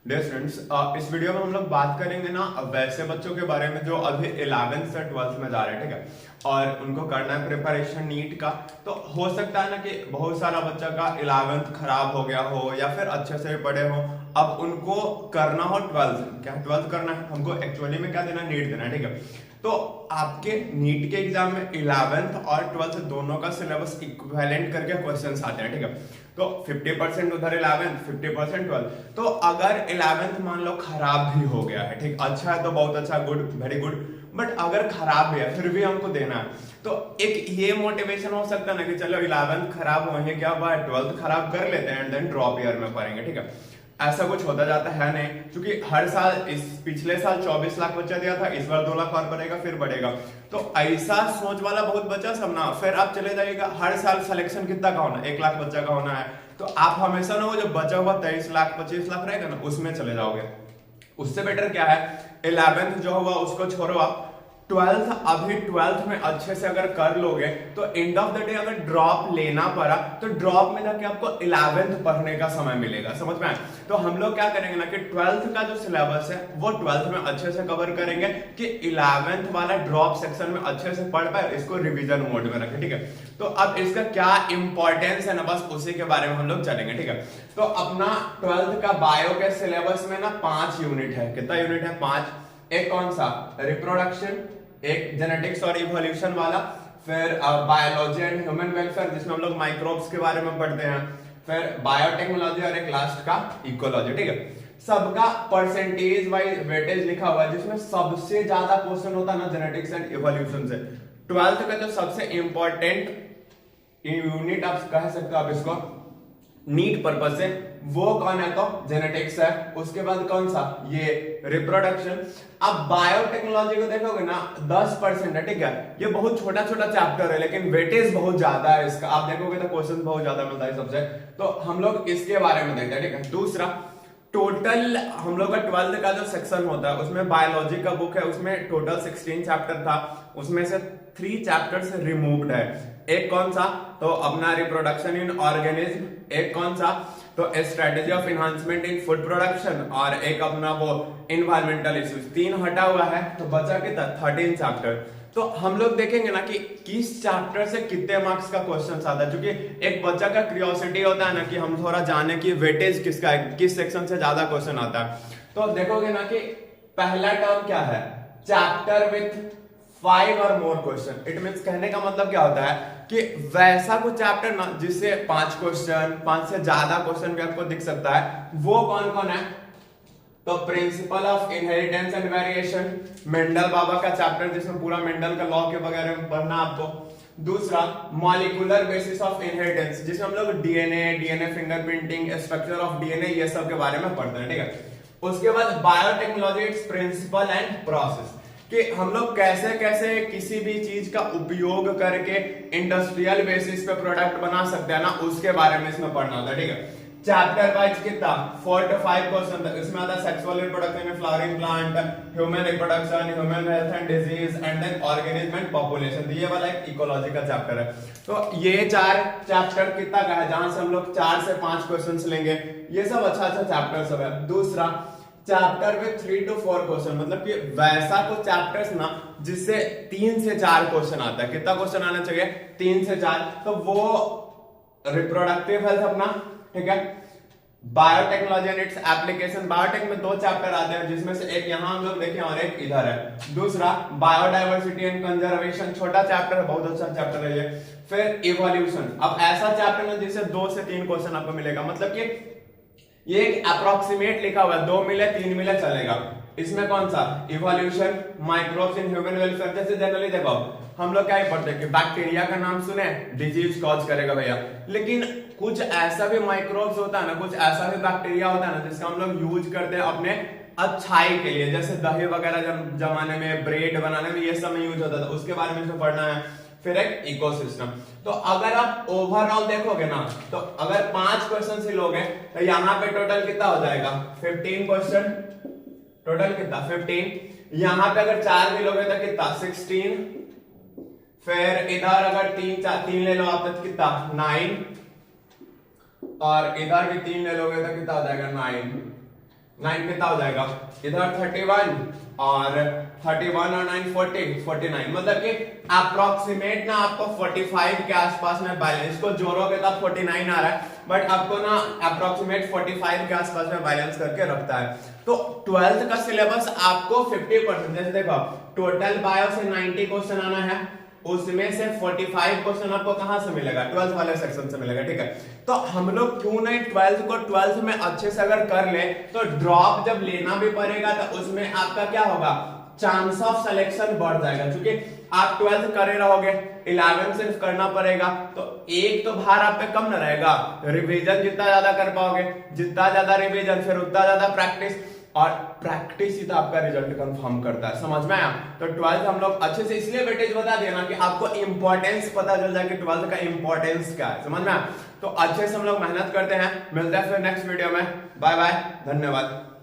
Dear students, इस video में हम लोग बात करेंगे ना वैसे बच्चों के बारे में जो अभी 11th से 12th में जा रहे हैं, ठीक है। और उनको करना है प्रिपरेशन नीट का। तो हो सकता है ना कि बहुत सारा बच्चा का 11th खराब हो गया हो या फिर अच्छे से पढ़े हो, अब उनको करना हो 12th। क्या 12th करना है हमको, एक्चुअली में क्या देना है, नीट देना है, ठीक है। तो आपके नीट के एग्जाम में 11th और 12th दोनों का सिलेबस इक्विवेलेंट करके क्वेश्चंस आते हैं, ठीक है। तो 50% उधर 11th, 50% 12th। तो अगर 11th मान लो खराब भी हो गया है, ठीक, अच्छा है तो बहुत अच्छा, गुड, वेरी गुड। बट अगर खराब भी है फिर भी हमको देना है, तो एक ये मोटिवेशन हो सकता है ना कि चलो 11th खराब हुए हैं, क्या हुआ है, 12th खराब कर लेते हैं एंड देन ड्रॉप ईयर में पढ़ेंगे, ठीक है। ऐसा कुछ होता जाता है नहीं, क्योंकि हर साल, इस पिछले साल 24 लाख बच्चा दिया था, इस बार 2 लाख और बढ़ेगा, फिर बढ़ेगा। तो ऐसा सोच वाला बहुत बच्चा सब ना, फिर आप चले जाइएगा हर साल सिलेक्शन कितना का होना है, 1 लाख बच्चा का होना है, तो आप हमेशा ना वो जो बचा हुआ 23 लाख 25 लाख रहेगा ना उसमें चले जाओगे। उससे बेटर क्या है, 11th जो हुआ उसको छोड़ो आप, 12th, अभी 12th में अच्छे से अगर कर लोगे तो एंड ऑफ द डे अगर ड्रॉप लेना पड़ा तो ड्रॉप में जाके आपको 11th पढ़ने का समय मिलेगा, समझ में आए। तो हम लोग क्या करेंगे ना कि 12th का जो सिलेबस है वो 12th में अच्छे से कवर करेंगे कि 11th वाला ड्रॉप सेक्शन में अच्छे से पढ़ पाए, इसको रिवीजन मोड में रखें, ठीक है। तो अब इसका क्या इंपॉर्टेंस है ना, बस उसी के बारे में हम लोग चलेंगे, ठीक है। तो अपना 12th का बायो के सिलेबस में ना 5 यूनिट है। कितना यूनिट है? 5। एक कौन सा? रिप्रोडक्शन, एक जेनेटिक्स और इवोल्यूशन वाला, फिर बायोलॉजी एंड ह्यूमन वेलफेयर जिसमें हम लोग माइक्रोब्स के बारे में पढ़ते हैं, फिर बायोटेक्नोलॉजी और एक लास्ट का इकोलॉजी, ठीक है। सबका परसेंटेज वाइज वेटेज लिखा हुआ है, जिसमें सबसे ज्यादा क्वेश्चन होता है ना जेनेटिक्स एंड इवोल्यूशन से। 12th का जो सबसे इंपॉर्टेंट यूनिट आप कह सकते हो आप इसको नीट पर्पस से, वो कौन है? तो जेनेटिक्स है। उसके बाद कौन सा? ये रिप्रोडक्शन। अब बायोटेक्नोलॉजी को देखोगे ना 10% है, ठीक है। ये बहुत छोटा छोटा चैप्टर है लेकिन वेटेज बहुत ज्यादा है इसका, आप देखोगे तो क्वेश्चन बहुत ज्यादा मिलता है सबसे। तो हम लोग इसके बारे में देखते हैं, ठीक है। दूसरा, टोटल हम लोग का 12th का जो सेक्शन होता है उसमें बायोलॉजी का बुक है, उसमें टोटल 16 चैप्टर था, उसमें से 3 चैप्टर्स रिमूव्ड है। एक कौन सा? तो अपना रिप्रोडक्शन इन ऑर्गेनिज्म। एक कौन सा? तो strategy of enhancement in food production, और एक अपना वो इन्वायरमेंटल इश्यूज। 3 हटा हुआ है तो बचा कितना? 13 चैप्टर। तो हम लोग देखेंगे ना कि किस चैप्टर से कितने मार्क्स का क्वेश्चन आता है, क्योंकि एक बच्चा का क्यूरियोसिटी होता है ना कि हम थोड़ा जाने की वेटेज किसका है, किस सेक्शन से ज्यादा क्वेश्चन आता है। तो देखोगे ना कि पहला टर्म क्या है? चैप्टर विथ 5 और मोर क्वेश्चन। इट मींस, कहने का मतलब क्या होता है कि वैसा कुछ चैप्टर ना जिससे 5 क्वेश्चन, 5 से ज्यादा क्वेश्चन भी आपको दिख सकता है, वो कौन कौन है? तो principle of inheritance and variation, Mendel बाबा का चैप्टर जिसमें पूरा मेंडल का लॉ के वगैरह में पढ़ना आपको। दूसरा, मॉलिक्यूलर बेसिस ऑफ इनहेरिटेंस, जिसमें हम लोग DNA fingerprinting, structure of DNA, ये सब के बारे में पढ़ते हैं, ठीक है। उसके बाद biotechnology, it's principle and process, कि हम लोग कैसे कैसे किसी भी चीज का उपयोग करके इंडस्ट्रियल बेसिस पे प्रोडक्ट बना सकते हैं ना, उसके बारे में इसमें पढ़ना होता है, ठीक है। चैप्टर वाइज कितना? 4 to 5 क्वेश्चन था। इसमें आता है sexual reproduction in flowering plant, human reproduction, human health and disease, and then organism and population. ये वाला एक इकोलॉजी का चैप्टर है। तो ये 4 चैप्टर कितना का है, जहां से हम लोग 4 से 5 क्वेश्चंस लेंगे। ये सब अच्छा अच्छा चैप्टर सब है। दूसरा, चैप्टर में 3 to 4 क्वेश्चन, मतलब कि वैसा कुछ चैप्टर्स ना जिससे 3 से 4 क्वेश्चन आता है। कितना क्वेश्चन आना चाहिए? 3 से 4। तो वो रिप्रोडक्टिव हेल्थ अपना, ठीक है। Biotechnology and its application, biotech में 2 चैप्टर आते हैं, जिसमें से एक यहां हम लोग देखें और एक इधर है। दूसरा, बायोडायवर्सिटी एंड कंजर्वेशन, छोटा चैप्टर है, बहुत अच्छा चैप्टर है ये। फिर इवोल्यूशन, अब ऐसा चैप्टर है जिससे 2 से 3 क्वेश्चन आपको मिलेगा, मतलब कि ये एक अप्रोक्सीमेट लिखा हुआ है, 2 मिले 3 मिले चलेगा। इसमें कौन सा? Evolution, microbes in human welfare. जैसे जनरली देखो हम लोग क्या ही पढ़ते हैं कि बैक्टीरिया का नाम सुने, डिजीज कॉज करेगा भैया, लेकिन कुछ ऐसा भी माइक्रोब्स होता है ना, कुछ ऐसा भी बैक्टीरिया होता है ना जिसका हम लोग यूज करते हैं अपने अच्छाई के लिए, जैसे दही वगैरह जमाने में, ब्रेड बनाने में, ये सब में यूज होता था, उसके बारे में इसमें पढ़ना है। फिर एक इकोसिस्टम। तो अगर आप ओवरऑल देखोगे ना, तो अगर 5 क्वेश्चन ही लोगे तो यहाँ पे टोटल कितना हो जाएगा? 15 क्वेश्चन। टोटल कितना? 15। यहाँ पे अगर 4 भी लोगे तो कितना? 16। फिर इधर अगर 3 ले लो आप तो कितना? 9। और इधर भी 3 ले लोगे तो कितना हो जाएगा? 9। 9 कितना हो जाएगा, इधर 31 और 31 और 9 40 49, मतलब कि अप्रोक्सीमेट ना आपको 45 के आसपास में बैलेंस को जोड़ोगे तब 49 आ रहा है, बट आपको ना अप्रोक्सीमेट 45 के आसपास में बैलेंस करके रखता है। तो 12th का सिलेबस आपको 50%, जैसे देखो टोटल बायो से 90 क्वेश्चन आना है, उसमें से 45 क्वेश्चन आपको कहां से मिलेगा, 12th वाले सेक्शन से मिलेगा, ठीक है। तो हम लोग क्यों नहीं 12th को 12th में अच्छे से अगर कर ले तो ड्रॉप जब लेना भी पड़ेगा तो उसमें आपका क्या होगा, चांस ऑफ सिलेक्शन बढ़ जाएगा, क्योंकि आप 12th करे रहोगे, 11 सिर्फ करना पड़ेगा, तो एक तो भार आप पे कम न रहेगा, रिवीजन जितना ज्यादा कर पाओगे, जितना ज्यादा रिवीजन फिर उतना ज्यादा प्रैक्टिस, और प्रैक्टिस ही तो आपका रिजल्ट कंफर्म करता है, समझ में आया। तो 12th हम लोग अच्छे से इसलिए वेटेज बता देना कि आपको इंपॉर्टेंस पता चल जाए कि 12th का इंपॉर्टेंस क्या है, समझ में आया। तो अच्छे से हम लोग मेहनत करते हैं, मिलते हैं फिर नेक्स्ट वीडियो में, बाय बाय, धन्यवाद।